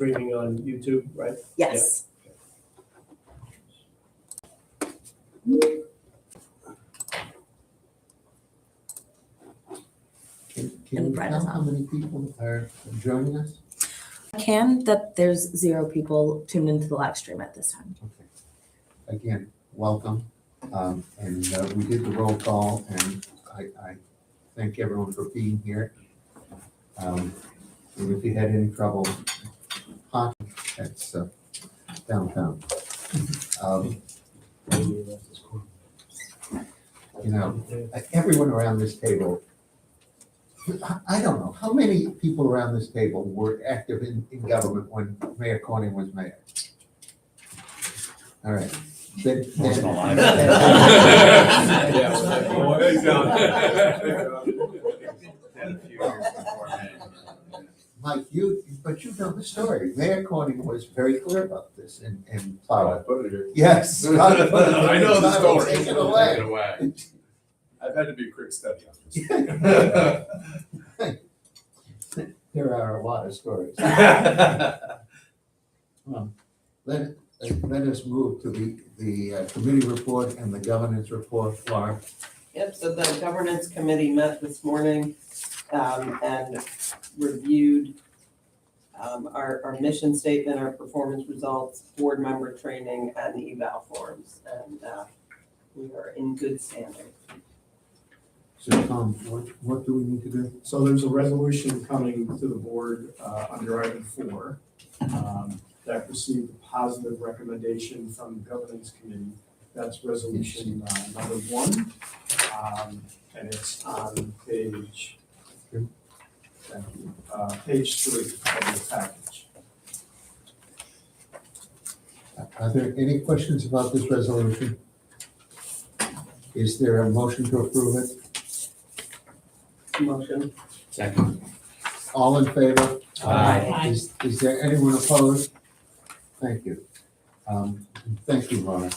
Streaming on YouTube, right? Yes. Can And you Brett tell is how on. many people are joining us? I can, that there's 0 people tuned into the live stream at this time. Okay. Again, welcome. And we did the roll call, and I thank everyone for being here. And if you had any trouble, that's downtown. You know, everyone around this table, I don't know, how many people around this table were active in government when Mayor Corning was mayor? All right. Mike, but you know the story. Mayor Corning was very clear about this and plowed. Yes. I know the story. Take it away. I've had to be a quick study on this. There are a lot of stories. Let us move to the committee report and the governance report. Laura. Yep, so the governance committee met this morning and reviewed our mission statement, our performance results, board member training, and the eval forms. And we are in good standing. So Tom, what do we need to do? So there's a resolution coming to the board under item 4 that received a positive recommendation from the governance committee. That's resolution number 1, and it's on page, thank you, page 3 of the package. Are there any questions about this resolution? Is there a motion to approve it? Motion. Second. All in favor? Aye. Is there anyone opposed? Thank you. Thank you, Laura.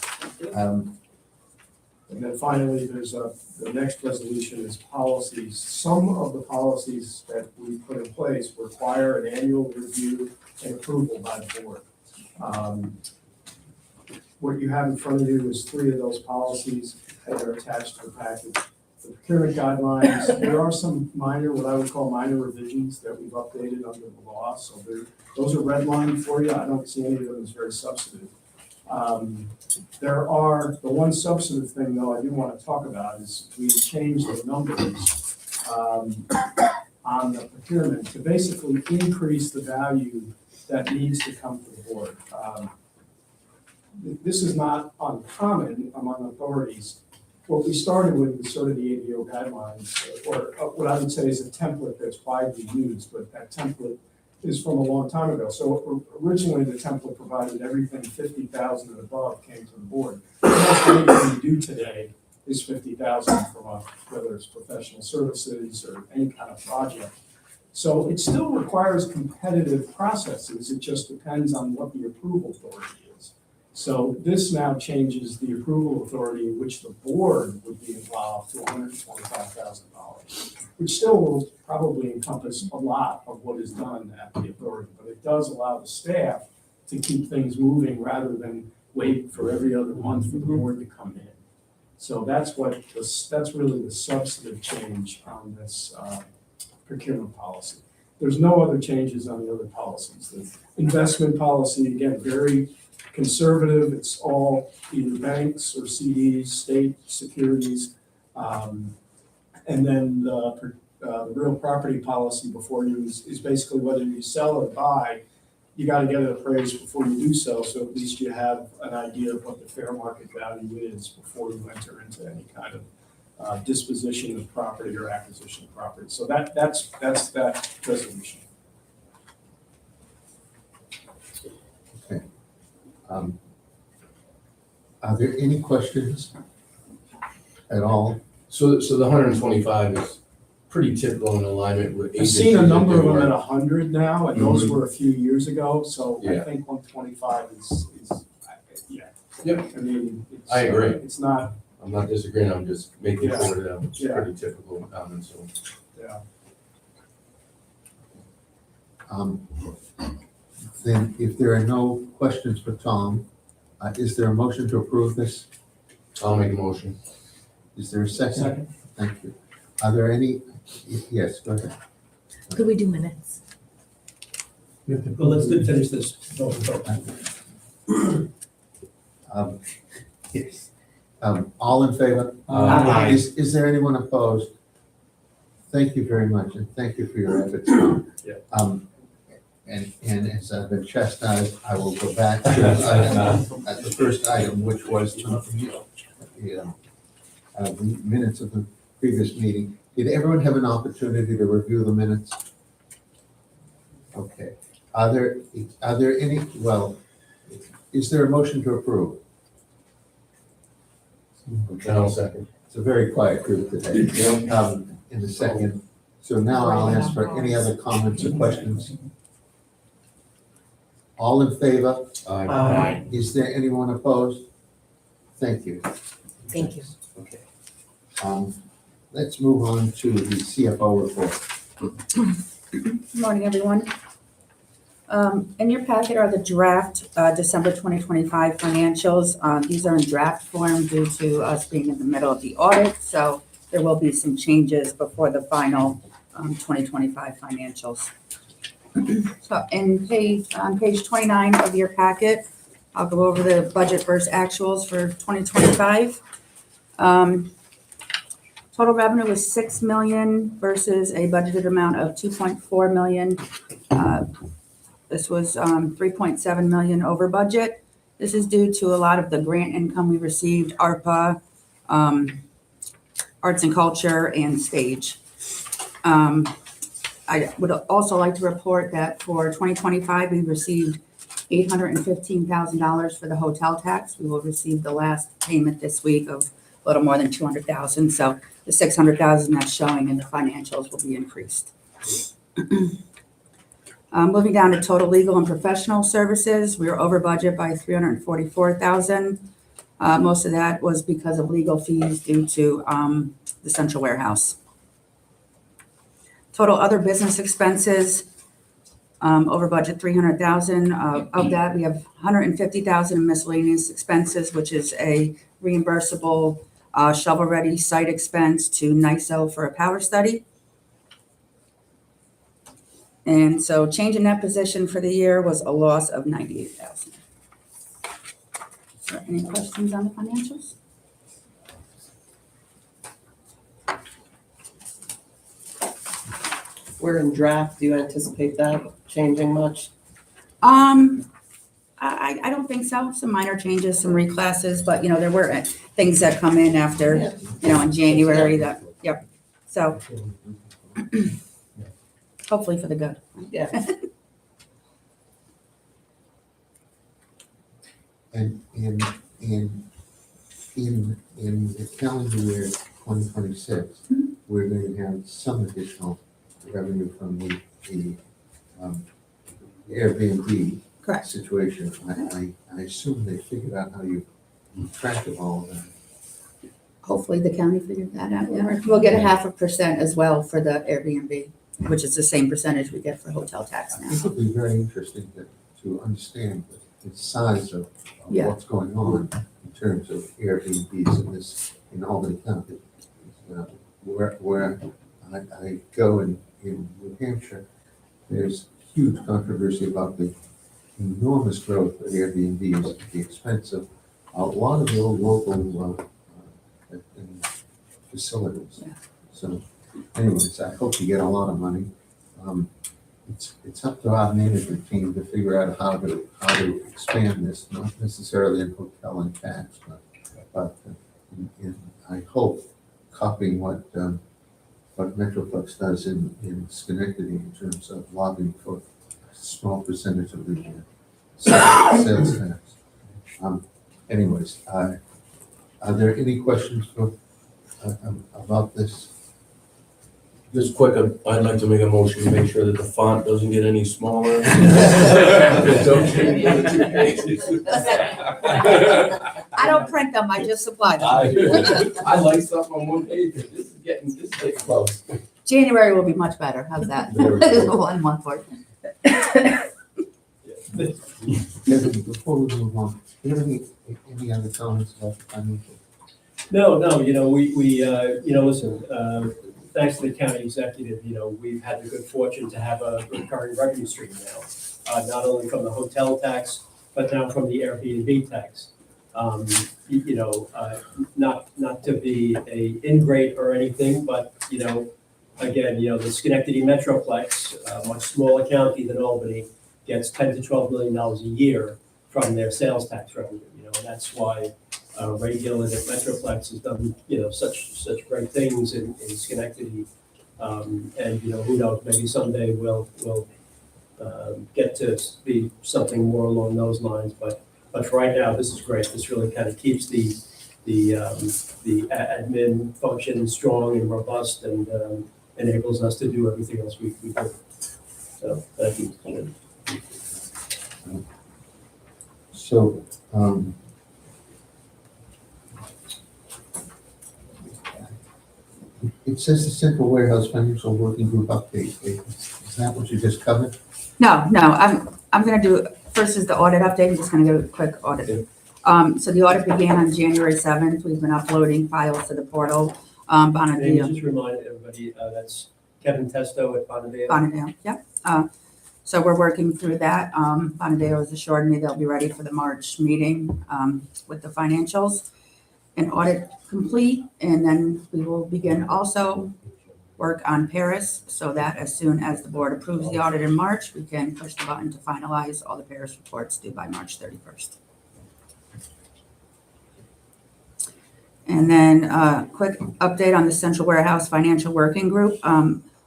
And then finally, there's the next resolution is policies. Some of the policies that we put in place require an annual review and approval by the board. What you have in front of you is 3 of those policies that are attached to the package. The procurement guidelines, there are some minor, what I would call minor revisions that we've updated under the law. So those are redlined for you. I don't see any of them as very substantive. There are, the one substantive thing though I do want to talk about is we changed the numbers on the procurement to basically increase the value that needs to come to the board. This is not uncommon among authorities. What we started with was sort of the ADO guidelines, or what I would say is a template that's widely used, but that template is from a long time ago. So originally the template provided everything 50,000 and above came to the board. Most anything we do today is 50,000 from whether it's professional services or any kind of project. So it still requires competitive processes. It just depends on what the approval authority is. So this now changes the approval authority, which the board would be involved, to $125,000, which still will probably encompass a lot of what is done at the authority, but it does allow the staff to keep things moving rather than wait for every other month for the board to come in. So that's really the substantive change on this procurement policy. There's no other changes on the other policies. The investment policy, again, very conservative. It's all either banks or CDs, state securities. And then the real property policy before you is basically whether you sell or buy, you got to get it appraised before you do so at least you have an idea of what the fair market value is before you enter into any kind of disposition of property or acquisition of property. So that's that resolution. Okay. Are there any questions at all? So the 125 is pretty typical in alignment with. I've seen a number of them at 100 now, and those were a few years ago, so I Yeah. think 125 is yeah. Yep. I mean, I agree. It's not, I'm not disagreeing, I'm just making Yeah. sure that it's Yeah. pretty typical comments, so. yeah. Then if there are no questions for Tom, is there a motion to approve this? I'll make a motion. Is there a second? Second. Thank you. Are there any, yes, go ahead. Could we do minutes? Well, let's finish this. Vote. Yes. All in favor? Aye. Is there anyone opposed? Thank you very much, and thank you for your efforts, Tom. Yeah. And as I've been chastised, I will go back to at the first item, which was the minutes of the previous meeting. Did everyone have an opportunity to review the minutes? Okay. Are there any, well, is there a motion to approve? And I'll second. It's a very quiet group today. In a second. So now I'll ask for any other comments or questions. All in favor? Aye. Is there anyone opposed? Thank you. Thank you. Okay. Let's move on to the CFO report. Good morning, everyone. In your packet are the draft December 2025 financials. These are in draft form due to us being in the middle of the audit, so there will be some changes before the final 2025 financials. So on page 29 of your packet, I'll go over the budget versus actuals for 2025. Total revenue was $6 million versus a budgeted amount of $2.4 million. This was 3.7 million over budget. This is due to a lot of the grant income we received, ARPA, Arts and Culture, and Stage. I would also like to report that for 2025, we received $815,000 for the hotel tax. We will receive the last payment this week of a little more than 200,000. So the 600,000 that's showing in the financials will be increased. Moving down to total legal and professional services, we were over budget by 344,000. Most of that was because of legal fees due to the central warehouse. Total other business expenses, over budget 300,000. Of that, we have 150,000 in miscellaneous expenses, which is a reimbursable shovel-ready site expense to NISO for a power study. And so change in that position for the year was a loss of 98,000. Is there any questions on the financials? We're in draft. Do you anticipate that changing much? I don't think so. Some minor changes, some reclasses, but there were things that come in after, in January that, yep. So hopefully for the good. Yeah. And in the calendar year 2026, we're going to have some additional revenue from the Airbnb Correct. situation. I assume they figured out how you track of all of that. Hopefully the county figured that out. Yeah. We'll get 0.5% as well for the Airbnb, which is the same percentage we get for hotel tax now. It would be very interesting to understand the size of Yeah. what's going on in terms of Airbnbs in Albany County. Where I go in New Hampshire, there's huge controversy about the enormous growth of Airbnbs at the expense of a lot of the old local facilities. Yeah. So anyways, I hope you get a lot of money. It's up to our management team to figure out how to expand this, not necessarily in hotel and tax, but I hope copying what Metroplex does in Schenectady in terms of lobbying for a small percentage of the sales tax. Anyways, are there any questions about this? Just quick, I'd like to make a motion to make sure that the font doesn't get any smaller. Don't change the other 2 pages. I don't print them, I just supply them. I like stuff on 1 page, but this is getting close. January will be much better. How's that? Very good. 1 month for it. Before we move on, do you have any other comments about the financial? No, listen, thanks to the county executive, we've had the good fortune to have a recurring revenue stream now, not only from the hotel tax, but now from the Airbnb tax. Not to be a ingrate or anything, but, again, the Schenectady Metroplex, a much smaller county than Albany, gets $10 to $12 million a year from their sales tax revenue, and that's why Ray Gillen at Metroplex has done, such great things in Schenectady. And, who knows, maybe someday we'll get to be something more along those lines, but for right now, this is great. This really kind of keeps the admin function strong and robust and enables us to do everything else we do. So, thank you. So, it says the Central Warehouse Financial Working Group update. Is that what you just covered? No, I'm gonna do, first is the audit update, I'm just gonna do a quick audit. So the audit began on January 7th, we've been uploading files to the portal. Maybe Bonadeo, just remind everybody, that's Kevin Testo at Bonadeo. Bonadeo, yep. So we're working through that. Bonadeo has assured me they'll be ready for the March meeting with the financials. An audit complete, and then we will begin also work on Paris, so that as soon as the board approves the audit in March, we can push the button to finalize all the Paris reports due by March 31st. And then a quick update on the Central Warehouse Financial Working Group.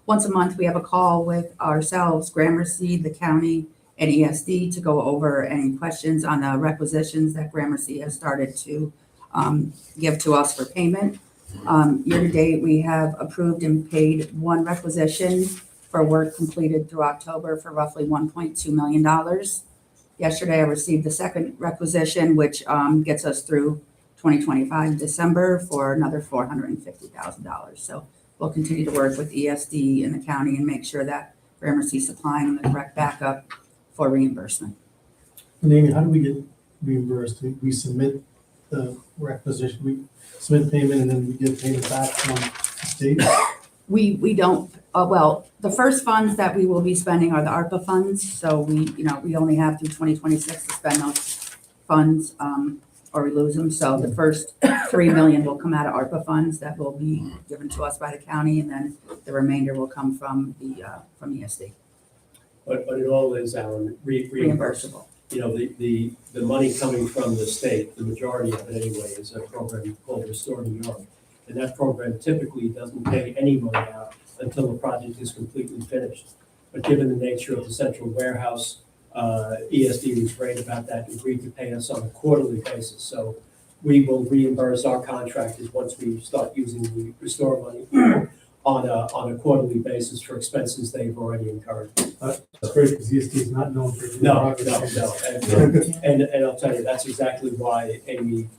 Once a month, we have a call with ourselves, Gramercy, the county, and ESD to go over any questions on the requisitions that Gramercy has started to give to us for payment. Year to date, we have approved and paid one requisition for work completed through October for roughly $1.2 million. Yesterday, I received the second requisition, which gets us through 2025 December for another $450,000. So we'll continue to work with ESD and the county and make sure that Gramercy supplying the correct backup for reimbursement. And Amy, how do we get reimbursed? We submit the requisition, we submit payment, and then we get payment back from the state? We don't, well, the first funds that we will be spending are the ARPA funds. So we only have through 2026 to spend those funds or we lose them. So the first $3 million will come out of ARPA funds that will be given to us by the county, and then the remainder will come from ESD. But it all is, Alan, reimbursable. The money coming from the state, the majority of it anyway, is a program called Restore New York. And that program typically doesn't pay any money out until the project is completely finished. But given the nature of the central warehouse, ESD was great about that and agreed to pay us on a quarterly basis. So we will reimburse our contractors once we start using the Restore money on a quarterly basis for expenses they've already incurred. That's great, because ESD is not known for. No. And I'll tell you, that's exactly why Amy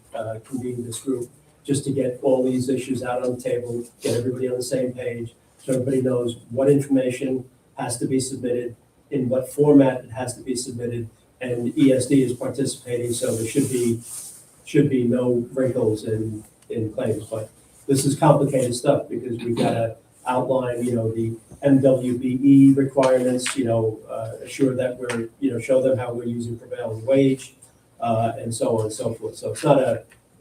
convened this group, just to get all these issues out on the table, get everybody on the same page, so everybody knows what information has to be submitted, in what format it has to be submitted, and ESD is participating, so there should be no wrinkles in claims. But this is complicated stuff because we've got to outline, the MWBE requirements, assure that we're, show them how we're using prevailing wage, and so on and so forth. So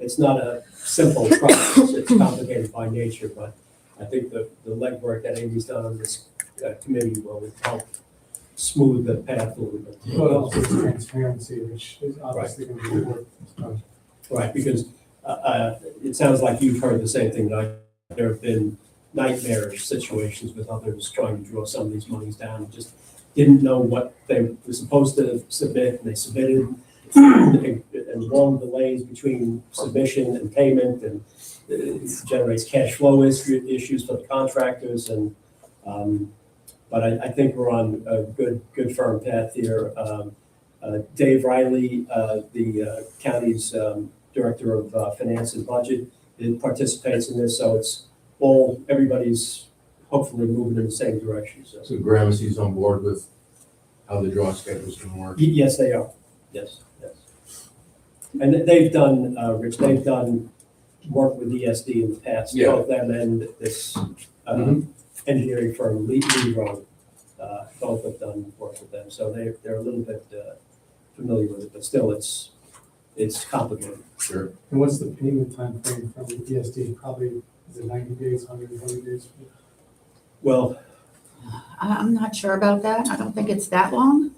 it's not a simple process. It's complicated by nature, but I think the legwork that Amy's done on this committee will help smooth the path a little bit. But also transparency, which is obviously going to be important. Right, because it sounds like you've heard the same thing that I. There have been nightmarish situations with others trying to draw some of these monies down and just didn't know what they were supposed to submit, and they submitted, and long delays between submission and payment, and it generates cash flow issues for the contractors, and but I think we're on a good firm path here. Dave Riley, the county's director of finance and budget, participates in this, so it's everybody's hopefully moving in the same direction. So Gramercy's on board with how the draw schedule's gonna work? Yes, they are. Yes. And they've done, Rich, they've done work with ESD in the past, Yeah. both them and this engineering firm, Lee Rowe. Both have done work with them, so they're a little bit familiar with it, but still, it's complicated. Sure. And what's the payment time frame from the ESD? Probably, is it 90 days, 120 days? Well, I'm not sure about that. I don't think it's that long.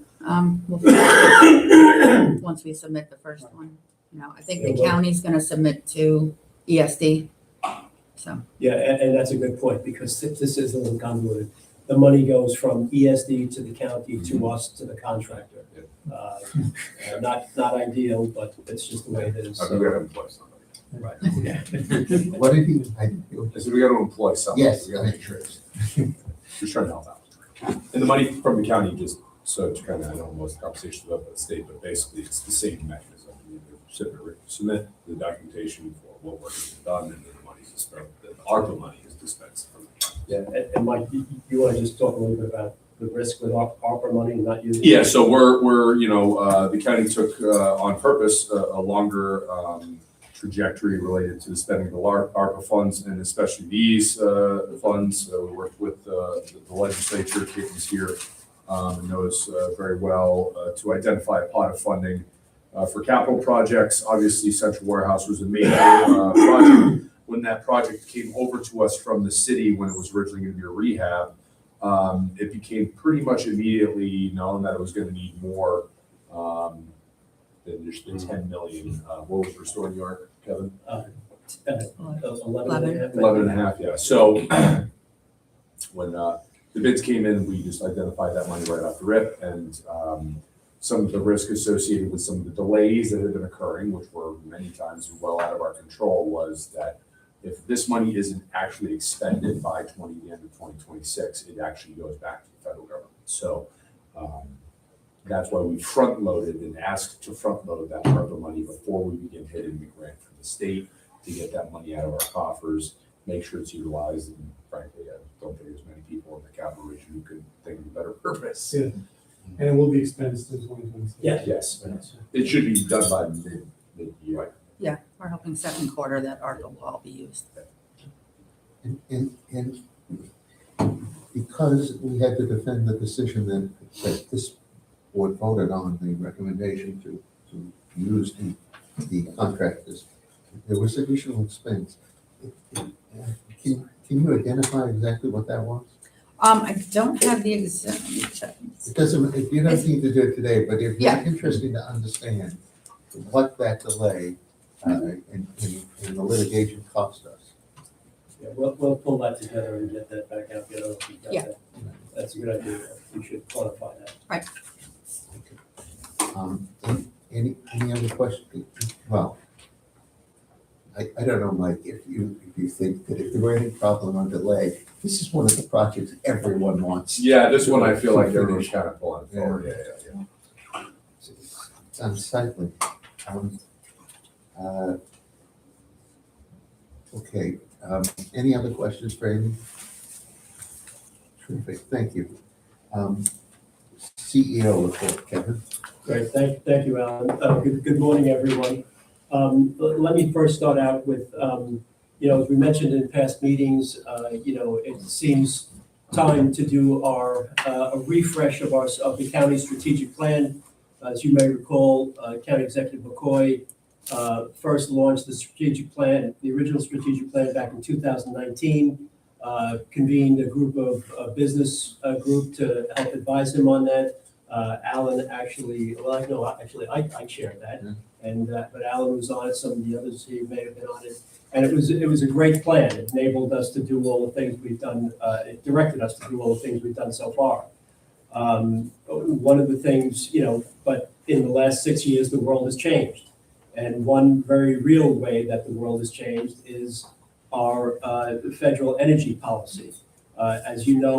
Once we submit the first one, I think the Yeah, well- county's gonna submit to ESD. So, yeah, and that's a good point, because this is a little convoluted. The money goes from ESD to the county to us to the contractor. Not ideal, but it's just the way it is. I think we gotta employ somebody. Right. What did he, I said we gotta employ somebody. yes, We gotta make sure. Just trying to help out. And the money from the county, just so to kind of, I know most conversations about the state, but basically it's the same mechanism. You submit the documentation for what work has been done, and then the money is dispensed, the ARPA money is dispensed from the county. Yeah, and Mike, you want to just talk a little bit about the risk with ARPA money and not using it? Yeah, so we're the county took on purpose a longer trajectory related to the spending of the ARPA funds, and especially these funds. We worked with the legislature, Kate was here, and knows very well to identify a pot of funding for capital projects. Obviously, Central Warehouse was a major project. When that project came over to us from the city, when it was originally going to be a rehab, it became pretty much immediately known that it was going to need more than just the 10 million. What was Restore New York, Kevin? 11 and a half, yeah. So when the bids came in, we just identified that money right off the rip, and some of the risk associated with some of the delays that had been occurring, which were many times well out of our control, was that if this money isn't actually expended by the end of 2026, it actually goes back to the federal government. So that's why we front loaded and asked to front load that ARPA money before we begin hitting the grant from the state to get that money out of our coffers, make sure it's utilized. And frankly, I don't think there's many people in the capital region who could think of a better purpose. Yeah. And it will be expensed in 2026. Yeah. Yes, it should be done by mid-year. yeah, we're hoping second quarter that ARPA will all be used. and because we had to defend the decision that this board voted on, the recommendation to use the contractors, there was additional expense. Can you identify exactly what that was? I don't have the exact, let me check. It doesn't, if you don't need to do it today, but if Yeah. you're interested to understand what that delay in the litigation cost us. Yeah, we'll pull that together and get that back out. If you've got Yeah. that. That's a good idea. We should quantify that. Any other questions? Well, I don't know, Mike, if you think that if there were any problem on delay, this is one of the projects everyone wants. Yeah, this one I feel like everyone's kind of pulling forward. Yeah. It's unsightly. Okay, any other questions for Amy? Terrific, thank you. CEO report, Kevin. Great, thank you, Alan. Good morning, everyone. Let me first start out with, as we mentioned in past meetings, it seems time to do a refresh of the county strategic plan. As you may recall, County Executive McCoy first launched the strategic plan, the original strategic plan back in 2019, convened a group of business group to help advise him on that. Alan actually, I chaired that, but Alan was on it, some of the others he may have been on it. And it was a great plan. It enabled us to do all the things we've done, it directed us to do all the things we've done so far. One of the things, but in the last 6 years, the world has changed. And one very real way that the world has changed is our federal energy policy. As you know,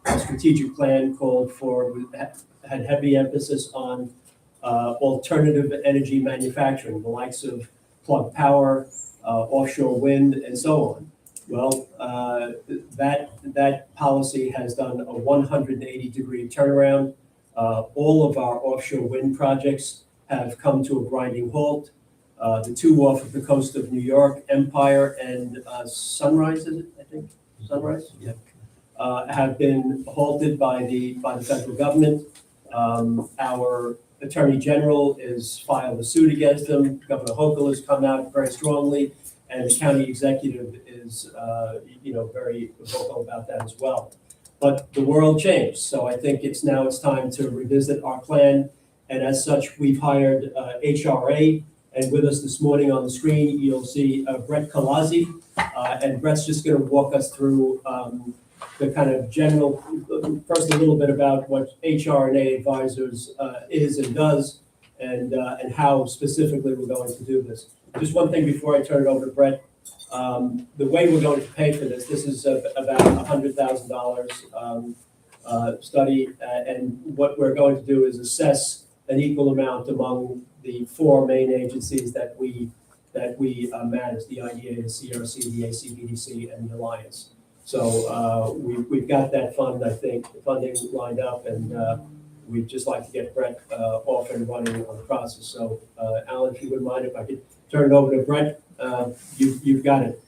our strategic plan had heavy emphasis on alternative energy manufacturing, the likes of plug power, offshore wind, and so on. Well, that policy has done a 180-degree turnaround. All of our offshore wind projects have come to a grinding halt. The two off of the coast of New York, Empire and Sunrise, is it, I think? Sunrise? Yeah. Have been halted by the federal government. Our Attorney General is filed a suit against them. Governor Hochul has come out very strongly, and the county executive is, very vocal about that as well. But the world changed, so I think it's time to revisit our plan. And as such, we've hired HRA, and with us this morning on the screen, you'll see Brett Colazzi, and Brett's just going to walk us through the kind of general, first a little bit about what HRA Advisors is and does, and how specifically we're going to do this. Just one thing before I turn it over to Brett. The way we're going to pay for this is about $100,000 study, and what we're going to do is assess an equal amount among the four main agencies that we manage: the IDA, the CRC, the ACBDC, and the Alliance. So we've got that funding lined up, and we'd just like to get Brett off and running on the process. So Alan, if you wouldn't mind, if I could turn it over to Brett, you've got it.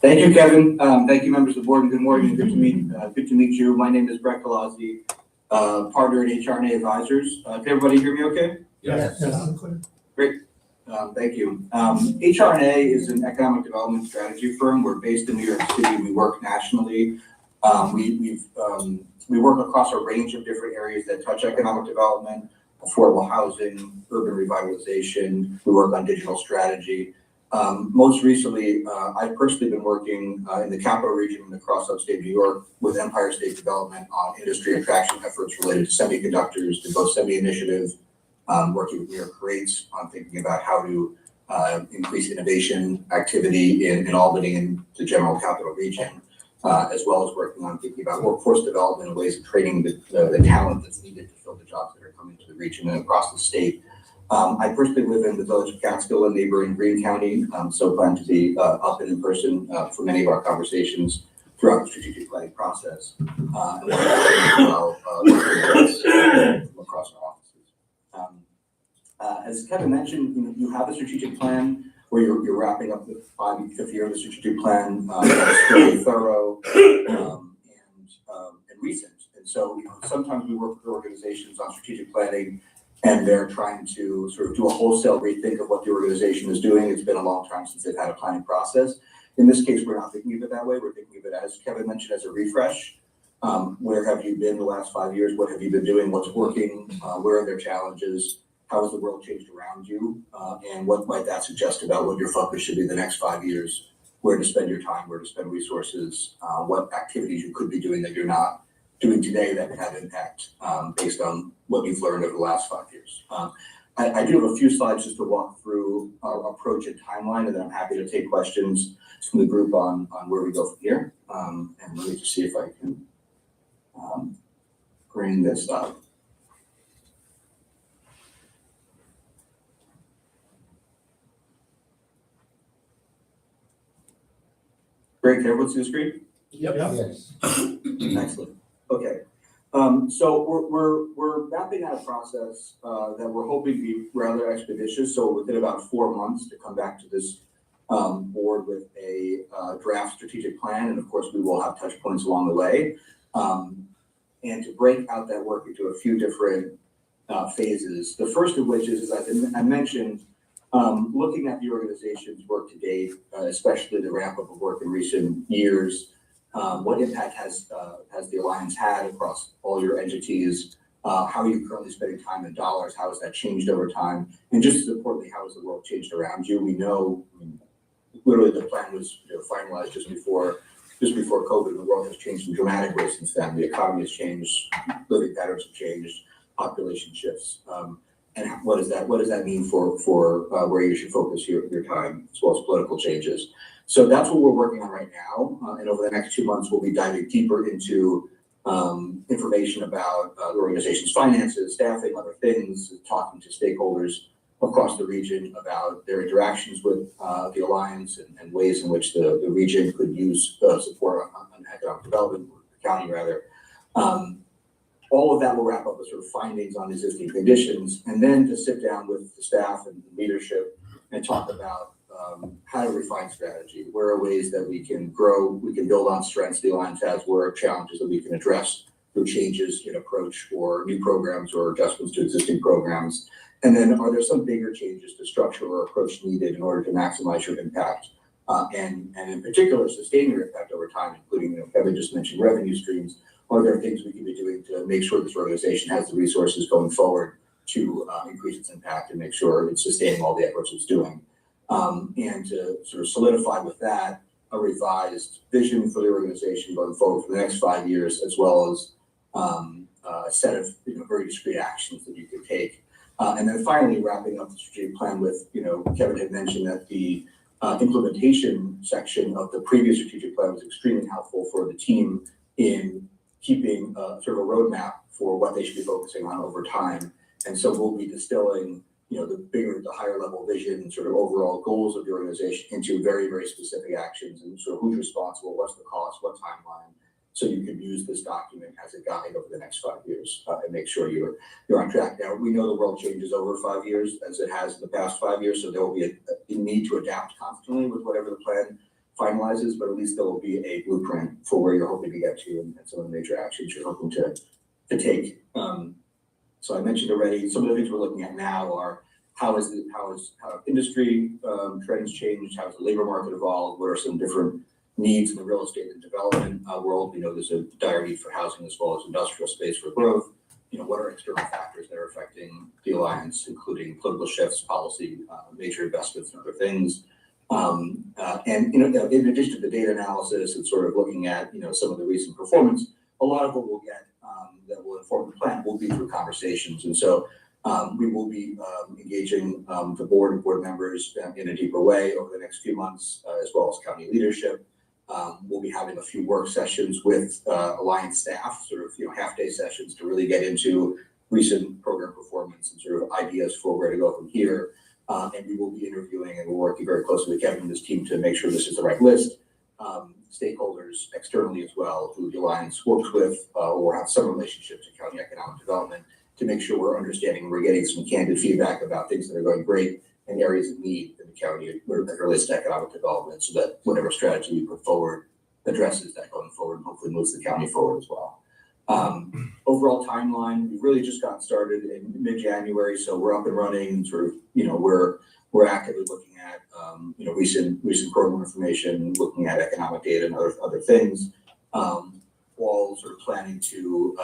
Thank you, Kevin. Thank you, members of the board, and good morning. Good to meet you. My name is Brett Colazzi, partner at HRA Advisors. Can everybody hear me okay? Yes. Great. Thank you. HRA is an economic development strategy firm. We're based in New York City. We work nationally. We work across a range of different areas that touch economic development, affordable housing, urban revitalization. We work on digital strategy. Most recently, I've personally been working in the capital region and across upstate New York with Empire State Development on industry attraction efforts related to semiconductors, the Go Semi initiative, working with New York Creates on thinking about how to increase innovation activity in Albany and the general capital region, as well as working on thinking about workforce development and ways of training the talent that's needed to fill the jobs that are coming to the region and across the state. I personally live in the village of Catskill in neighboring Greene County, so plan to be up and in person for many of our conversations throughout the strategic planning process. And across our offices. As Kevin mentioned, you have a strategic plan where you're wrapping up the fifth year of the strategic plan that's very thorough and recent. And so sometimes we work with organizations on strategic planning, and they're trying to sort of do a wholesale rethink of what the organization is doing. It's been a long time since they've had a planning process. In this case, we're not thinking of it that way. We're thinking of it, as Kevin mentioned, as a refresh. Where have you been the last 5 years? What have you been doing? What's working? Where are there challenges? How has the world changed around you? And what might that suggest about what your focus should be the next 5 years? Where to spend your time, where to spend resources, what activities you could be doing that you're not doing today that could have impact based on what you've learned over the last 5 years. I do have a few slides just to walk through our approach and timeline, and then I'm happy to take questions from the group on where we go from here. And let me just see if I can bring this up. Great, can everyone see the screen? Yep. Yes. Excellent. Okay. So we're mapping out a process that we're hoping to be rather expeditious. So within about 4 months to come back to this board with a draft strategic plan, and of course we will have touch points along the way, and to break out that work into a few different phases. The first of which is, as I mentioned, looking at the organization's work to date, especially the ramp up of work in recent years. What impact has the Alliance had across all your entities? How are you currently spending time and dollars? How has that changed over time? And just as importantly, how has the world changed around you? We know, literally the plan was finalized just before COVID. The world has changed in dramatic ways since then. The economy has changed, living patterns have changed, population shifts. And what does that mean for where you should focus your time, as well as political changes? So that's what we're working on right now. And over the next 2 months, we'll be diving deeper into information about the organization's finances, staffing, other things, talking to stakeholders across the region about their interactions with the Alliance and ways in which the region could use support on economic development, the county rather. all of that will wrap up with sort of findings on existing conditions, and then to sit down with the staff and leadership and talk about how to refine strategy. Where are ways that we can grow, we can build on strengths the Alliance has, where are challenges that we can address through changes in approach or new programs or adjustments to existing programs. And then are there some bigger changes to structure or approach needed in order to maximize your impact and in particular sustain your impact over time, including, Kevin just mentioned revenue streams. Are there things we can be doing to make sure this organization has the resources going forward to increase its impact and make sure it's sustaining all the efforts it's doing? And to sort of solidify with that a revised vision for the organization going forward for the next 5 years, as well as a set of very discrete actions that you can take. And then finally, wrapping up the strategic plan with, Kevin had mentioned that the implementation section of the previous strategic plan was extremely helpful for the team in keeping sort of a roadmap for what they should be focusing on over time. And so we'll be distilling, the higher level vision and sort of overall goals of the organization into very, very specific actions and sort of who's responsible, what's the cost, what timeline. So you can use this document as a guide over the next 5 years and make sure you're on track. Now, we know the world changes over 5 years as it has in the past 5 years. So there will be a need to adapt constantly with whatever the plan finalizes, but at least there will be a blueprint for where you're hoping to get to and some of the major actions you're hoping to take. So I mentioned already, some of the things we're looking at now are how have industry trends changed? How has the labor market evolved? What are some different needs in the real estate and development world? We know there's a dire need for housing as well as industrial space for growth. What are external factors that are affecting the Alliance, including political shifts, policy, major investments, and other things. And in addition to the data analysis and sort of looking at some of the recent performance, a lot of what we'll get that will inform the plan will be through conversations. And so we will be engaging the board and board members in a deeper way over the next few months, as well as county leadership. We'll be having a few work sessions with Alliance staff, sort of half-day sessions to really get into recent program performance and sort of ideas for where to go from here. And we will be interviewing, and we're working very closely with Kevin and his team to make sure this is the right list. Stakeholders externally as well, who the Alliance works with or have some relationship to county economic development, to make sure we're understanding, we're getting some candid feedback about things that are going great and areas of need in the county relates to economic development, so that whatever strategy we put forward addresses that going forward and hopefully moves the county forward as well. Overall timeline, we've really just gotten started in mid-January, so we're up and running and sort of, we're actively looking at, recent program information, looking at economic data and other things, while sort of planning to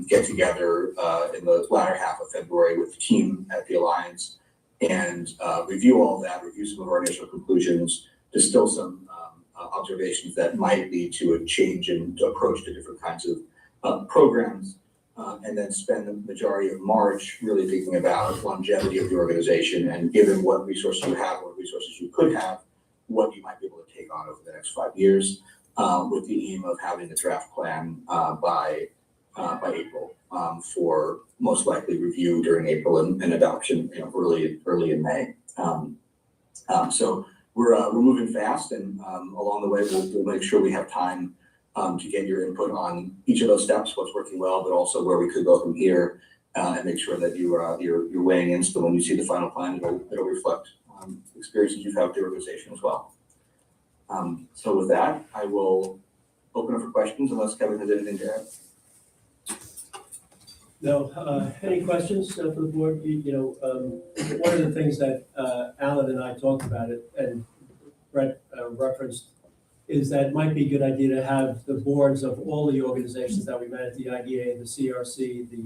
get together in the latter half of February with the team at the Alliance and review all of that, review some of our initial conclusions, distill some observations that might lead to a change in approach to different kinds of programs, and then spend the majority of March really thinking about longevity of the organization and given what resources you have, what resources you could have, what you might be able to take on over the next 5 years, with the aim of having a draft plan by April for most likely review during April and adoption early in May. So we're moving fast, and along the way we'll make sure we have time to get your input on each of those steps, what's working well, but also where we could go from here, and make sure that you're weighing in. So when you see the final plan, it'll reflect experiences you've had with the organization as well. So with that, I will open up for questions unless Kevin has anything to add. No, any questions for the board? One of the things that Alan and I talked about it and Brett referenced is that it might be a good idea to have the boards of all the organizations that we met at the IDA, the CRC, the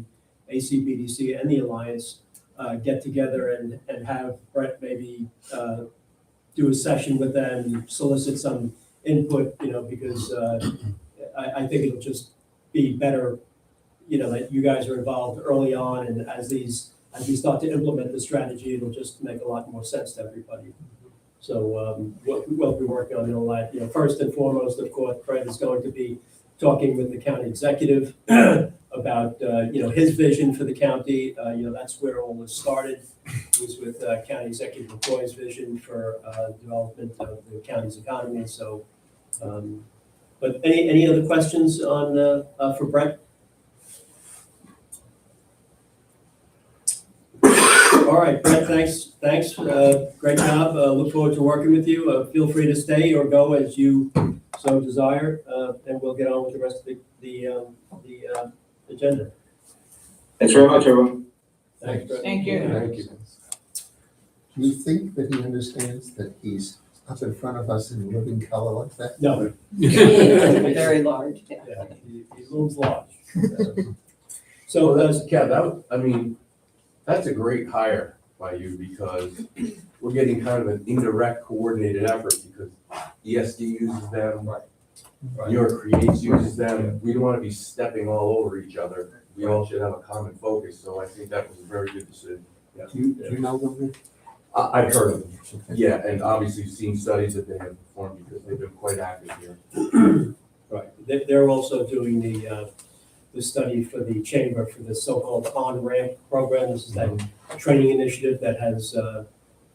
ACBDC, and the Alliance get together and have Brett maybe do a session with them, solicit some input, because I think it'll just be better, that you guys are involved early on, and as we start to implement the strategy, it'll just make a lot more sense to everybody. So we'll be working on it a lot. First and foremost, of course, Brett is going to be talking with the county executive about his vision for the county. That's where all this started, was with County Executive McCoy's vision for development of the county's economy. So, but any other questions on for Brett? All right, Brett, thanks, great job, look forward to working with you, feel free to stay or go as you so desire, and we'll get on with the rest of the agenda. Thanks very much, everyone. Thanks, Brett. Thank you. Thank you. Do you think that he understands that he's up in front of us in living color like that? No, Very large, yeah. yeah, he looms large. So, Well, that's, Kev, that's a great hire by you because we're getting kind of an indirect coordinated effort because ESD uses them. Right. New York Creates uses them. We don't want to be stepping all over each other. We all should have a common focus, so I think that was a very good decision. Do you know them? I've heard of them, Okay. yeah, and obviously seen studies that they have performed because they've been quite active here. right, they're also doing the study for the chamber for the so-called on-ramp program. This is that training initiative that has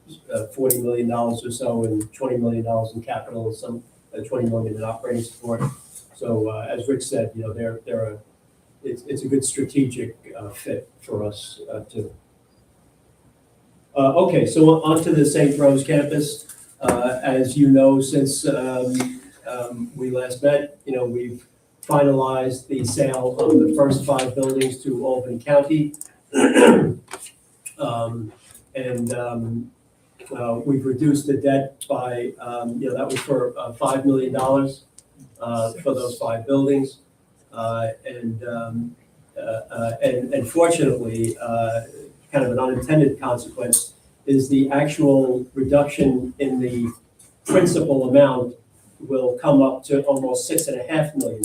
$40 million or so and $20 million in capital, some $20 million in operating support. So as Rich said, it's a good strategic fit for us too. Okay, so on to the St. Rose campus. As you know, since we last met, we've finalized the sale of the first 5 buildings to Albany County. We've reduced the debt by, that was for $5 million for those 5 buildings. And fortunately, kind of an unintended consequence is the actual reduction in the principal amount will come up to almost $6.5 million.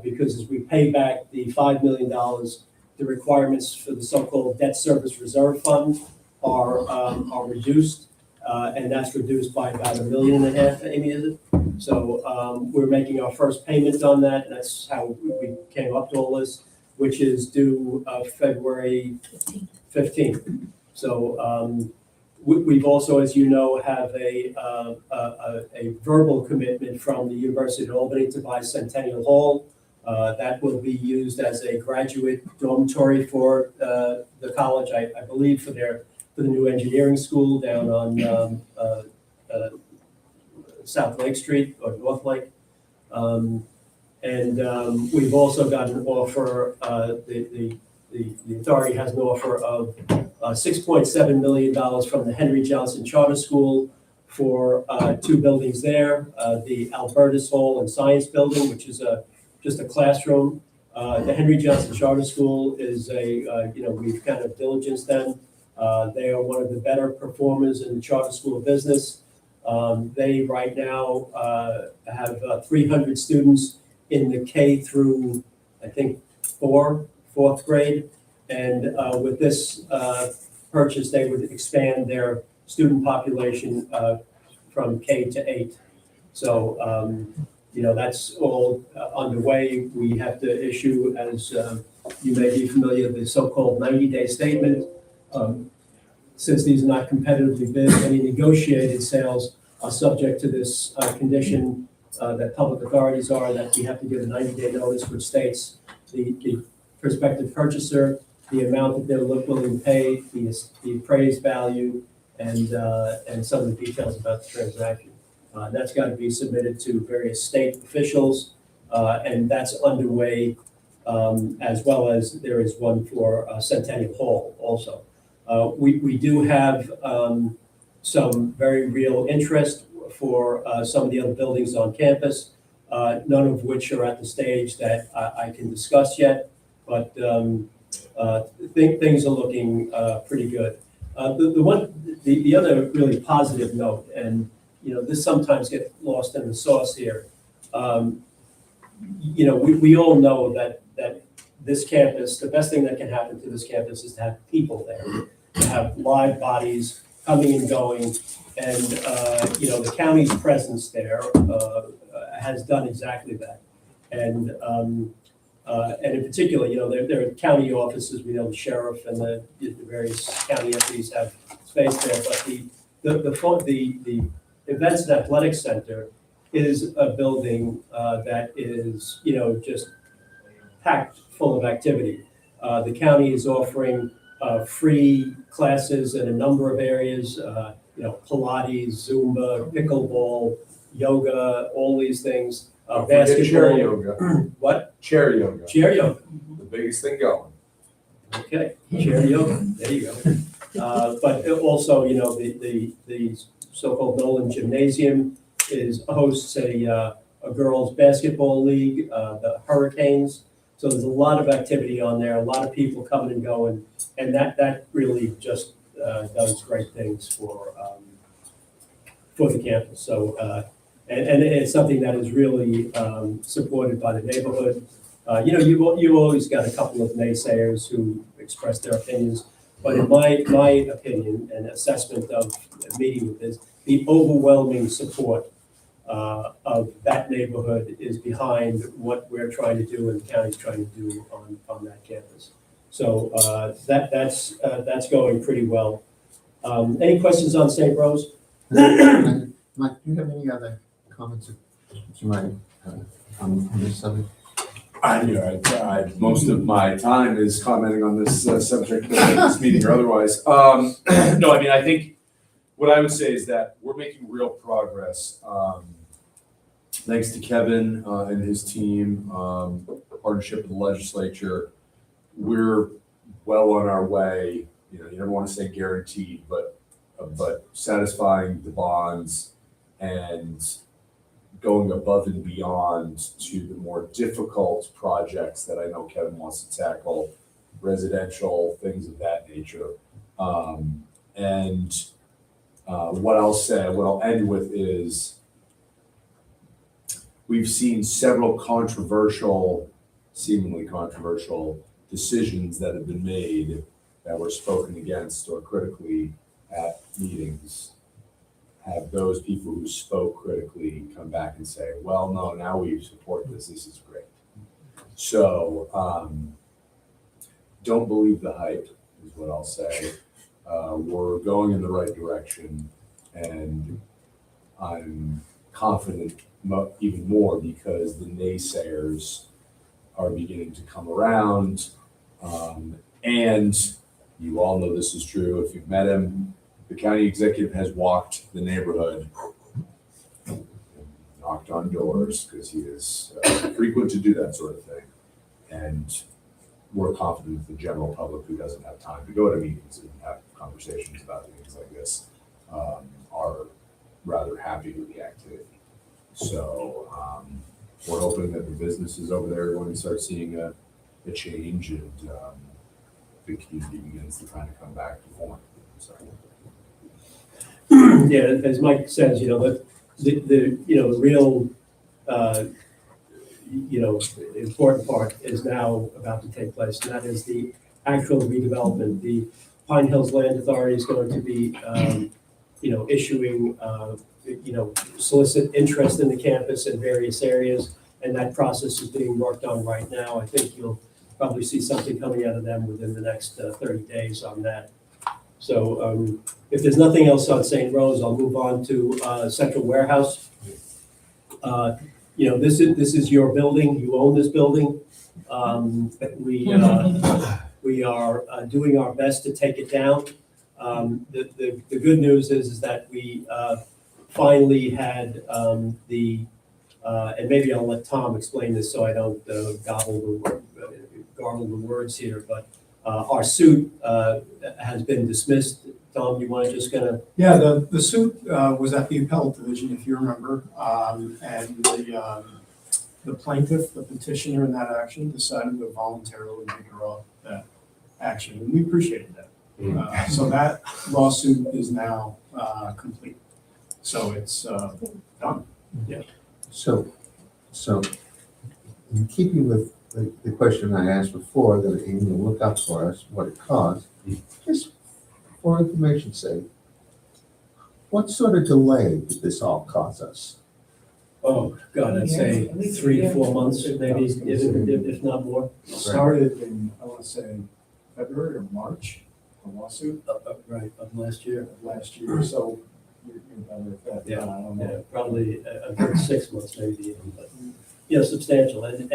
Because as we pay back the $5 million, the requirements for the so-called debt service reserve fund are reduced, and that's reduced by about $1.5 million, Amy, is it? So we're making our first payment on that, and that's how we came up to all this, which is due February 15th. So we've also, as you know, have a verbal commitment from the University of Albany to buy Centennial Hall. That will be used as a graduate dormitory for the college, I believe, for the new engineering school down on South Lake Street or North Lake. We've also got an offer, the authority has an offer of $6.7 million from the Henry Johnson Charter School for 2 buildings there, the Albertus Hall and Science Building, which is just a classroom. The Henry Johnson Charter School is we've kind of diligenced them. They are one of the better performers in the charter school business. They right now have 300 students in the K through, I think, fourth grade. And with this purchase, they would expand their student population from K to 8. So, that's all underway. We have to issue, as you may be familiar, the so-called 90-day statement. Since these are not competitively bid, any negotiated sales are subject to this condition that public authorities are, that we have to give a 90-day notice, which states the prospective purchaser, the amount that they're willing to pay, the appraised value, and some of the details about the transaction. That's got to be submitted to various state officials, and that's underway, as well as there is one for Centennial Hall also. We do have some very real interest for some of the other buildings on campus, none of which are at the stage that I can discuss yet, but things are looking pretty good. The other really positive note, and this sometimes gets lost in the sauce here. We all know that this campus, the best thing that can happen to this campus is to have people there, to have live bodies coming and going, and the county's presence there has done exactly that. And in particular, there are county offices. We know the sheriff and the various county entities have space there, but the Events and Athletics Center is a building that is, just packed full of activity. The county is offering free classes in a number of areas, Pilates, Zumba, pickleball, yoga, all these things, Don't forget basketball. chair yoga, What? chair yoga, Chair yoga. the biggest thing going. Okay, chair yoga, there you go. But also, the so-called Nolan Gymnasium hosts a girls' basketball league, the Hurricanes. So there's a lot of activity on there, a lot of people coming and going, and that really just does great things for the campus. So, and it's something that is really supported by the neighborhood. You've always got a couple of naysayers who express their opinions, but in my opinion and assessment of meeting with this, the overwhelming support of that neighborhood is behind what we're trying to do and the county's trying to do on that campus. So that's going pretty well. Any questions on St. Rose? Mike, do you have any other comments that you might, on this subject? Most of my time is commenting on this subject, this meeting or otherwise. No, I mean, I think what I would say is that we're making real progress. Thanks to Kevin and his team, partnership with the legislature, we're well on our way. You never want to say guaranteed, but satisfying the bonds and going above and beyond to the more difficult projects that I know Kevin wants to tackle, residential, things of that nature. What I'll end with is we've seen several seemingly controversial decisions that have been made that were spoken against or critically at meetings. Have those people who spoke critically come back and say, well, no, now we support this is great. So don't believe the hype is what I'll say. We're going in the right direction, and I'm confident even more because the naysayers are beginning to come around. And you all know this is true if you've met him. The county executive has walked the neighborhood, knocked on doors, because he is frequent to do that sort of thing. And we're confident the general public who doesn't have time to go to meetings and have conversations about things like this are rather happy with the activity. So we're hoping that the businesses over there are going to start seeing a change, and the community begins to kind of come back to form. So. Yeah, as Mike says, the real important part is now about to take place, and that is the actual redevelopment. The Pine Hills Land Authority is going to be issuing solicit interest in the campus in various areas, and that process is being worked on right now. I think you'll probably see something coming out of them within the next 30 days on that. So if there's nothing else on St. Rose, I'll move on to Central Warehouse. This is your building. You own this building. We are doing our best to take it down. The good news is that we finally had and maybe I'll let Tom explain this so I don't garble the words here, but our suit has been dismissed. Tom, you want to just kind of? Yeah, the suit was at the appellate division, if you remember, and the plaintiff, the petitioner in that action, decided to voluntarily withdraw that action, and we appreciated that. So that lawsuit is now complete. So it's done. Yeah. So in keeping with the question I asked before, that Amy will look up for us what it cost, just for information's sake, what sort of delay did this all cause us? Oh, God, I'd say 3 to 4 months, maybe, if not more. Started in, I want to say, February or March, the lawsuit Right, of last year. of last year, so you're better at that. Yeah, I don't Yeah, know. probably a good 6 months, maybe even, but, substantial. And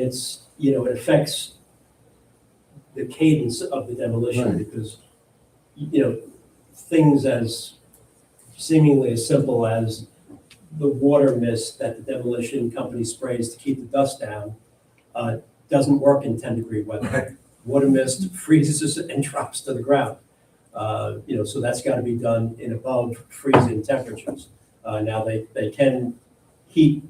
it's, it affects the cadence of the demolition, Right. because, things as seemingly as simple as the water mist that the demolition company sprays to keep the dust down, doesn't work in 10-degree weather. Water mist freezes and drops to the ground. So that's got to be done in above freezing temperatures. Now they can heat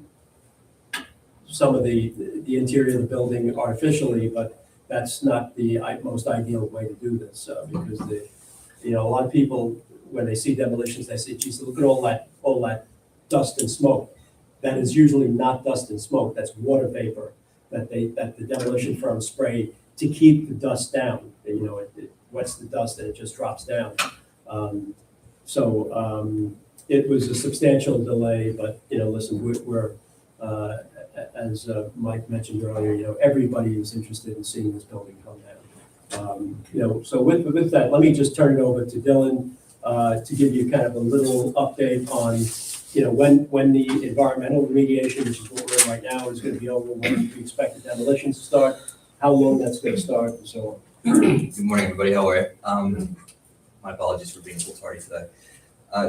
some of the interior of the building artificially, but that's not the most ideal way to do this, because a lot of people, when they see demolitions, they say, geez, look at all that dust and smoke. That is usually not dust and smoke, that's water vapor that the demolition firms spray to keep the dust down. It wets the dust and it just drops down. It was a substantial delay, but, listen, we're as Mike mentioned earlier, everybody is interested in seeing this building come down. So with that, let me just turn it over to Dylan to give you kind of a little update on, when the environmental remediation, which is what we're in right now, is going to be over, when we expect the demolition to start, how long that's going to start, and so on. Good morning, everybody. How are you? My apologies for being a little tardy today.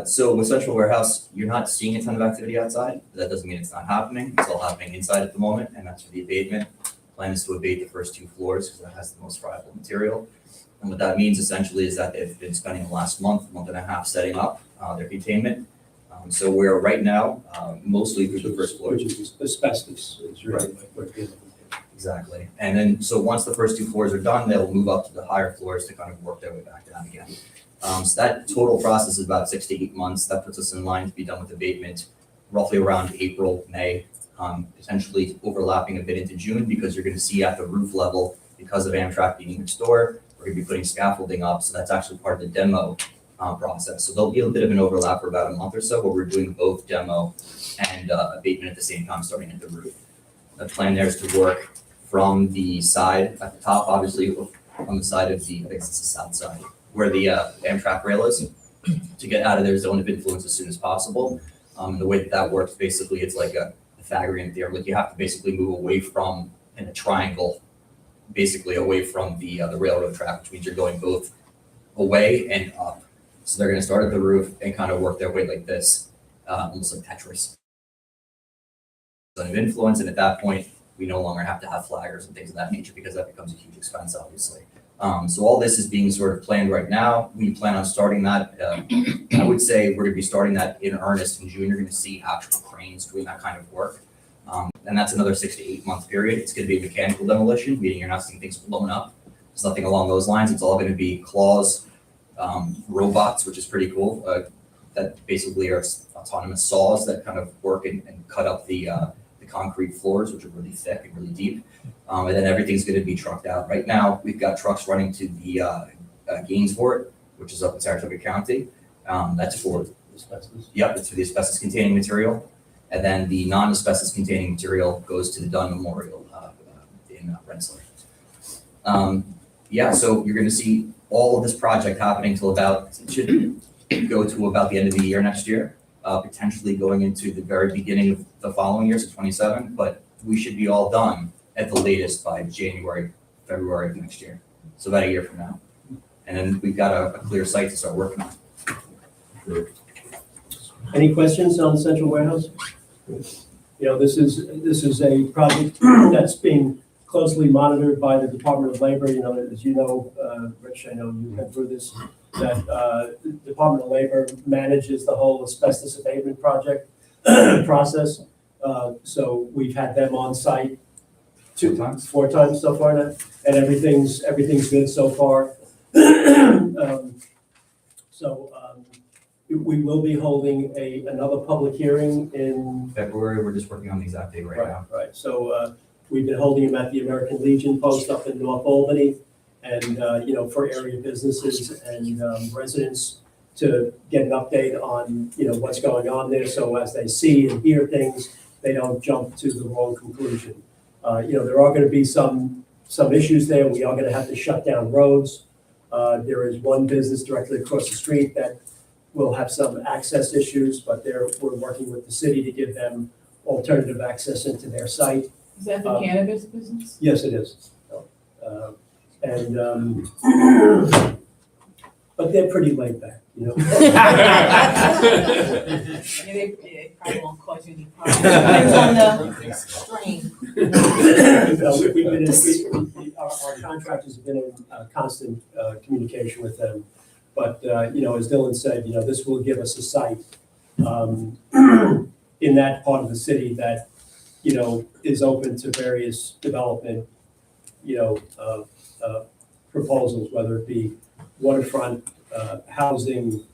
So with Central Warehouse, you're not seeing a ton of activity outside. That doesn't mean it's not happening. It's all happening inside at the moment, and that's for the abatement. Plan is to abate the first 2 floors because that has the most friable material. And what that means essentially is that they've been spending the last month and a half setting up their containment. So we're right now mostly through the first floor. Which is asbestos, is really like what we're dealing with. Exactly. And then, so once the first 2 floors are done, they'll move up to the higher floors to kind of work their way back down again. So that total process is about 6 to 8 months. That puts us in line to be done with abatement roughly around April, May, potentially overlapping a bit into June, because you're going to see at the roof level, because of Amtrak being next door, we're going to be putting scaffolding up. So that's actually part of the demo process. So there'll be a bit of an overlap for about a month or so, where we're doing both demo and abatement at the same time, starting at the roof. The plan there is to work from the side at the top, obviously on the side of the, I think it's the south side, where the Amtrak rail is, to get out of their zone of influence as soon as possible. The way that works, basically, it's like a Pythagorean theorem. Like, you have to basically move away from, in a triangle, basically away from the railroad track, which means you're going both away and up. So they're going to start at the roof and kind of work their way like this, almost like Tetris. Zone of influence, and at that point, we no longer have to have flaggers and things of that nature, because that becomes a huge expense, obviously. So all this is being sort of planned right now. We plan on starting that. I would say we're going to be starting that in earnest in June. You're going to see actual cranes doing that kind of work. And that's another 6 to 8 month period. It's going to be a mechanical demolition, meaning you're not seeing things blown up. There's nothing along those lines. It's all going to be claws, robots, which is pretty cool. That basically are autonomous saws that kind of work and cut up the concrete floors, which are really thick and really deep. And then everything's going to be trucked out. Right now, we've got trucks running to the Gainsport, which is up in Saratoga County. That's for Asbestos. Yep, it's for the asbestos containing material. And then the non-asbestos containing material goes to the Dunn Memorial in Rensselaer. So you're going to see all of this project happening till about, it should go to about the end of the year next year, potentially going into the very beginning of the following year, so 27, but we should be all done at the latest by January, February of next year. So about a year from now. And then we've got a clear site to start working on. Any questions on Central Warehouse? This is a project that's being closely monitored by the Department of Labor. As you know, Rich, I know you've been through this, that the Department of Labor manages the whole asbestos abatement project process. So we've had them on site 4 times so far now, and everything's good so far. We will be holding another public hearing in February, we're just working on the exact date right now. Right. So we've been holding them at the American Legion post up in North Albany, and for area businesses and residents to get an update on what's going on there. So as they see and hear things, they don't jump to the wrong conclusion. There are going to be some issues there. We are going to have to shut down roads. There is one business directly across the street that will have some access issues, but we're working with the city to give them alternative access into their site. Is that the cannabis business? Yes, it is. And, but they're pretty laid back, you know? They probably won't cause you any problems. Depends on the strain. Our contractors have been in constant communication with them. But, as Dylan said, this will give us a site in that part of the city that, is open to various development, proposals, whether it be waterfront, housing,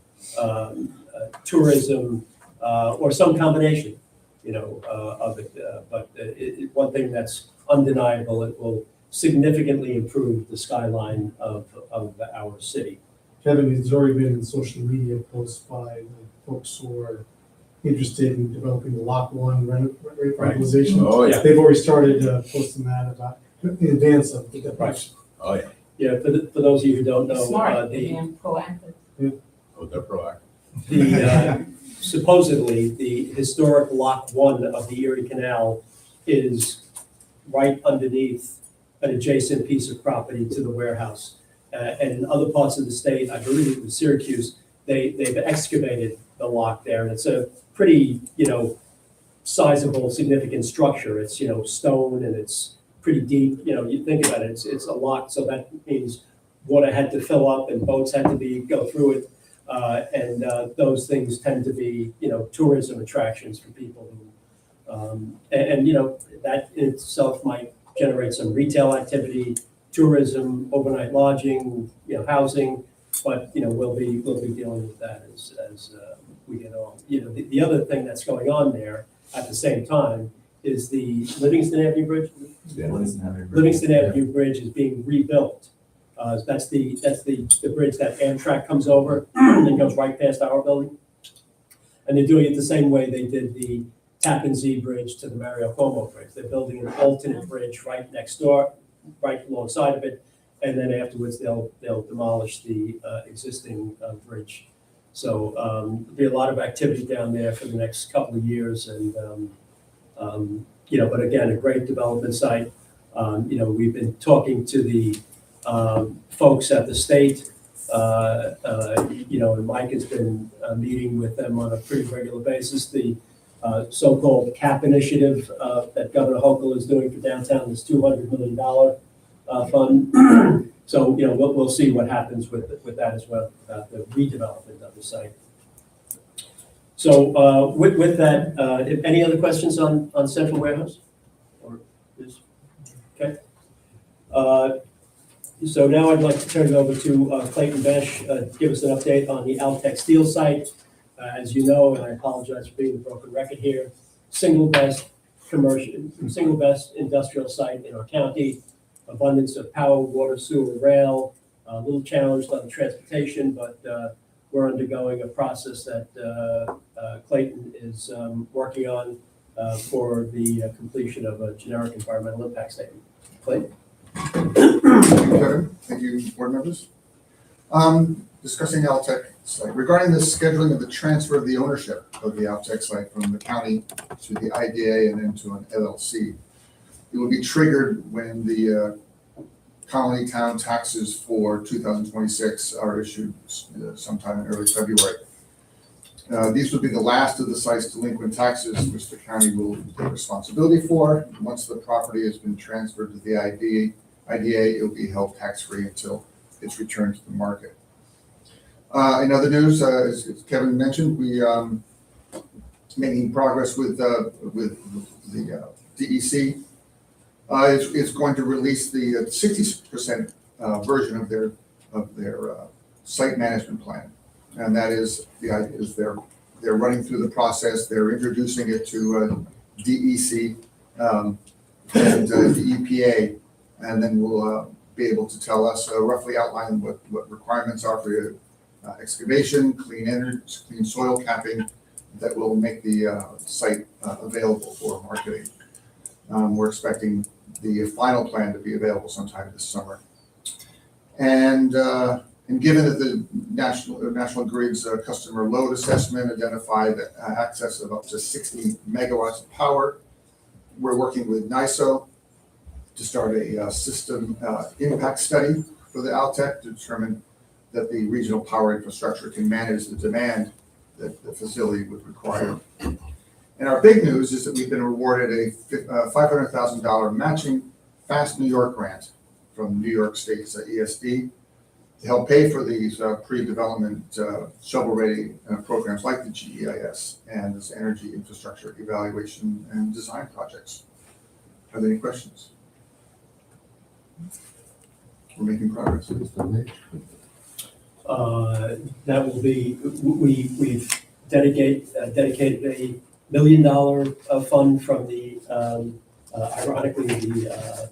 tourism, or some combination, of it. But one thing that's undeniable, it will significantly improve the skyline of our city. Kevin, there's already been social media posts by folks who are interested in developing the Lock 1 revitalization. Oh, yeah. They've already started posting that about in advance of the Right. Oh, yeah. Yeah, for those of you who don't know, Smart, the being proactive. Oh, they're proactive. supposedly, the historic Lock 1 of the Erie Canal is right underneath an adjacent piece of property to the warehouse. And in other parts of the state, I believe it was Syracuse, they've excavated the lock there, and it's a pretty, sizable, significant structure. It's, stone and it's pretty deep. You think about it, it's a lock, so that means water had to fill up and boats had to go through it. And those things tend to be, tourism attractions for people who, that in itself might generate some retail activity, tourism, overnight lodging, housing, but, we'll be dealing with that as we get on. The other thing that's going on there at the same time is the Livingston Avenue Bridge. Livingston Avenue Bridge is being rebuilt. That's the bridge that Amtrak comes over and goes right past our building. And they're doing it the same way they did the Tappan Zee Bridge to the Mario Cuomo Bridge. They're building an alternate bridge right next door, right alongside of it, and then afterwards they'll demolish the existing bridge. So there'll be a lot of activity down there for the next couple of years, and but again, a great development site. We've been talking to the folks at the state, and Mike has been meeting with them on a pretty regular basis. The so-called CAP initiative that Governor Hochul is doing for downtown, this $200 million fund. So, we'll see what happens with that as well, about the redevelopment of the site. So with that, any other questions on Central Warehouse? Or is, okay. So now I'd like to turn it over to Clayton Besh to give us an update on the Altech Steel site. As you know, and I apologize for being a broken record here, single best industrial site in our county, abundance of power, water, sewer, rail, a little challenged on the transportation, but we're undergoing a process that Clayton is working on for the completion of a generic environmental impact statement. Clayton? Thank you, Kevin. Thank you, board members. Discussing Altech site. Regarding the scheduling of the transfer of the ownership of the Altech site from the county to the IDA and then to an LLC, it will be triggered when the Colony Town taxes for 2026 are issued sometime in early February. These will be the last of the site's delinquent taxes, which the county will take responsibility for. Once the property has been transferred to the IDA, it will be held tax-free until it's returned to the market. In other news, as Kevin mentioned, we making progress with the DEC. It's going to release the 60% version of their site management plan, and that is the idea is they're running through the process. They're introducing it to DEC and the EPA, and then we'll be able to tell us roughly outline what requirements are for excavation, clean energy, clean soil capping that will make the site available for marketing. We're expecting the final plan to be available sometime this summer. And given that the National Grid's customer load assessment identified access of up to 60 megawatts of power, we're working with NISO to start a system impact study for the Altec to determine that the regional power infrastructure can manage the demand that the facility would require. And our big news is that we've been awarded a $500,000 matching Fast New York grant from New York State's ESD to help pay for these pre-development shovel-ready programs like the GEIS and this energy infrastructure evaluation and design projects. Are there any questions? We're making progress. That will be, we've dedicated $1 million fund from the, ironically, the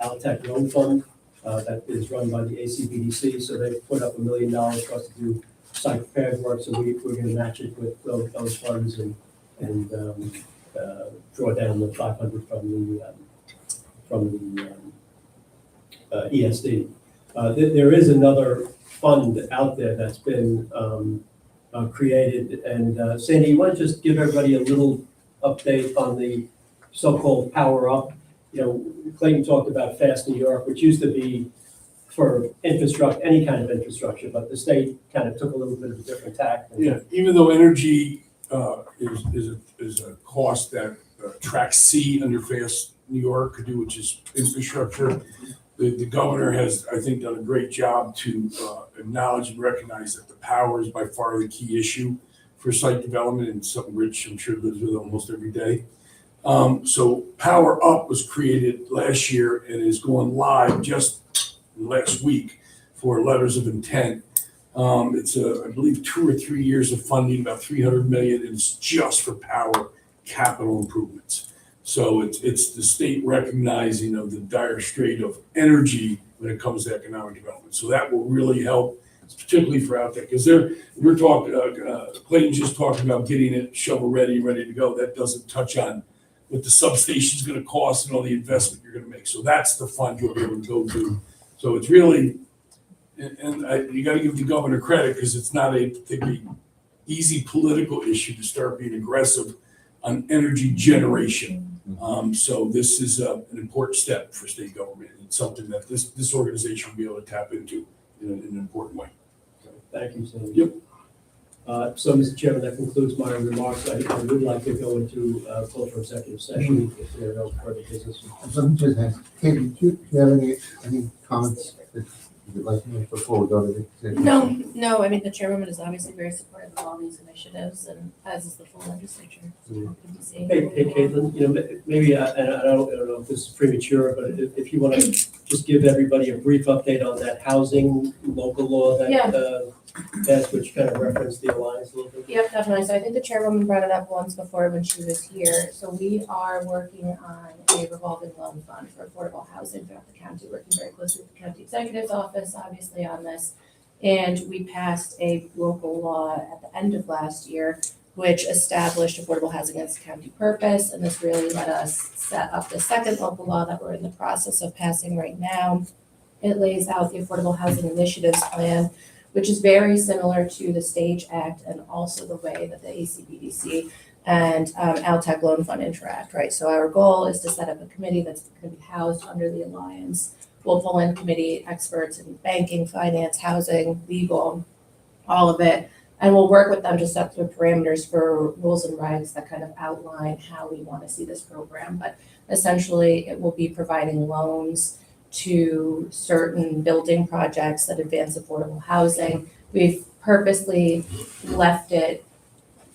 Altec Loan Fund that is run by the ACBDC. So they put up $1 million for us to do site prepared work. So we're going to match it with those funds and draw down the 500 from the ESD. There is another fund out there that's been created. And Sandy, you want to just give everybody a little update on the so-called Power Up? You know, Clayton talked about Fast New York, which used to be for infrastructure, any kind of infrastructure, but the state kind of took a little bit of a different tack. Yeah, even though energy is a cost that tracks C under Fast New York could do, which is infrastructure. The governor has, I think, done a great job to acknowledge and recognize that the power is by far the key issue for site development, and something Rich, I'm sure, lives with almost every day. So Power Up was created last year and is going live just last week for letters of intent. It's I believe 2 or 3 years of funding, about $300 million, and it's just for power capital improvements. So it's the state recognizing of the dire strait of energy when it comes to economic development. So that will really help, particularly for out there, because we're talking. Clayton just talked about getting it shovel ready to go. That doesn't touch on what the substation is going to cost and all the investment you're going to make. So that's the fund you'll be able to go to. So it's really, you got to give the governor credit, because it's not a particularly easy political issue to start being aggressive on energy generation. So this is an important step for state government. It's something that this organization will be able to tap into in an important way. Thank you, Sandy. Yep. So, Mr. Chairman, that concludes my remarks. I would like to go into close for executive session if there are no further business. Let me just ask, Katie, do you have any comments that you'd like to make before we go to the executive? No, I mean, the chairwoman is obviously very supportive of all these initiatives, and as is the full legislature. So good to see. Hey, Caitlin, maybe, and I don't know if this is premature, but if you want to just give everybody a brief update on that housing local law that's which kind of referenced the alliance a little bit. Yep, definitely. So I think the chairwoman brought it up once before when she was here. So we are working on a revolving loan fund for affordable housing throughout the county, working very closely with the county executive's office, obviously, on this. And we passed a local law at the end of last year, which established affordable housing as a county purpose. And this really let us set up the second local law that we're in the process of passing right now. It lays out the Affordable Housing Initiatives Plan, which is very similar to the STAGE Act and also the way that the ACBDC and Altec Loan Fund interact, right? So our goal is to set up a committee that's going to be housed under the Alliance. We'll pull in committee experts in banking, finance, housing, legal, all of it. And we'll work with them to set the parameters for rules and regs that kind of outline how we want to see this program. But essentially, it will be providing loans to certain building projects that advance affordable housing. We've purposely left it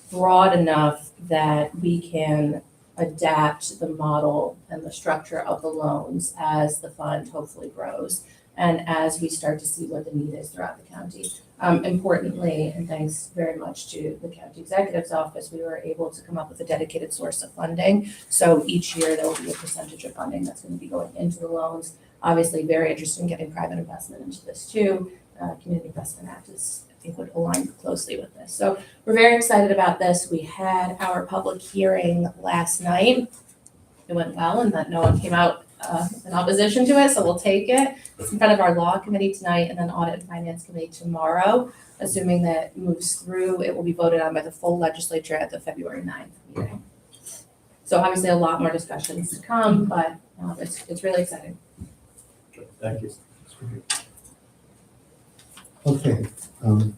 broad enough that we can adapt the model and the structure of the loans as the fund hopefully grows and as we start to see what the need is throughout the county. Importantly, and thanks very much to the county executive's office, we were able to come up with a dedicated source of funding. So each year there will be a percentage of funding that's going to be going into the loans. Obviously, very interested in getting private investment into this too. Community Investment Act is, I think, would align closely with this. So we're very excited about this. We had our public hearing last night. It went well, and that no one came out in opposition to it, so we'll take it. It's in front of our law committee tonight, and then audit and finance committee tomorrow. Assuming that it moves through, it will be voted on by the full legislature at the February 9th meeting. So obviously a lot more discussions to come, but it's really exciting. Thank you. Okay, all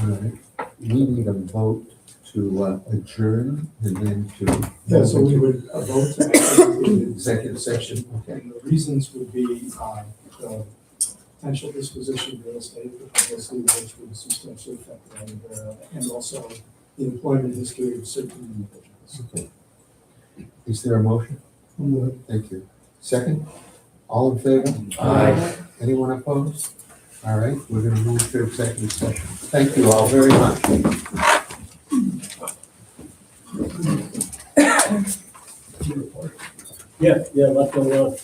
right. We need a vote to adjourn and then to. Yeah, so we would vote to actually do Executive session, okay. And the reasons would be, the potential disposition of real estate, the publicity which would substantially affect the value thereof, and also the employment history of certain individuals. Okay. Is there a motion? Thank you. Second? All in favor? Aye. Anyone opposed? All right, we're gonna move to executive session. Thank you all very much. Yeah, left going on.